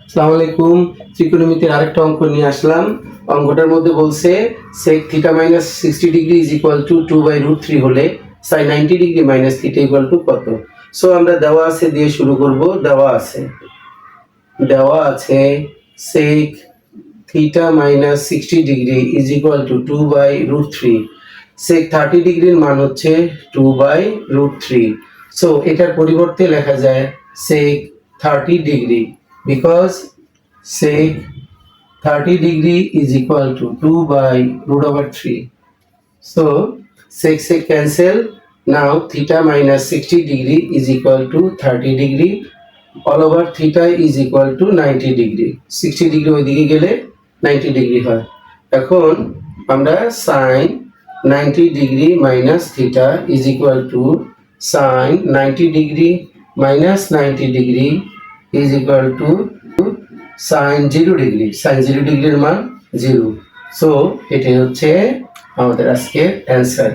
আসসালামু আলাইকুম। ত্রিকোণমিতির আরেকটা অঙ্ক নিয়ে আসলাম। অঙ্কটার মধ্যে বলছে sec theta minus 60 degree is equal to 2/√3 হলে sin 90 degree minus theta equal to কত। সো আমরা দেওয়া আছে দিয়ে শুরু করব। দেওয়া আছে sec theta minus 60 degree is equal to 2/√3। sec 30 ডিগ্রির মান হচ্ছে 2/√3। সো এটার পরিবর্তে লেখা যায় sec 30 degree, because sec 30 degree is equal to 2/√3. So sec cancel. Now theta minus 60 degree is equal to 30 degree. All over theta is equal to 90 degree. 60 degree ওইদিকে গেলে 90 degree হয়। এখন আমরা sin 90 degree minus theta is equal to sin 90 degree minus 90 degree is equal to sin 0 degree. sin 0 ডিগ্রির মান 0। So এটাই হচ্ছে আমাদের আজকের অ্যান্সার।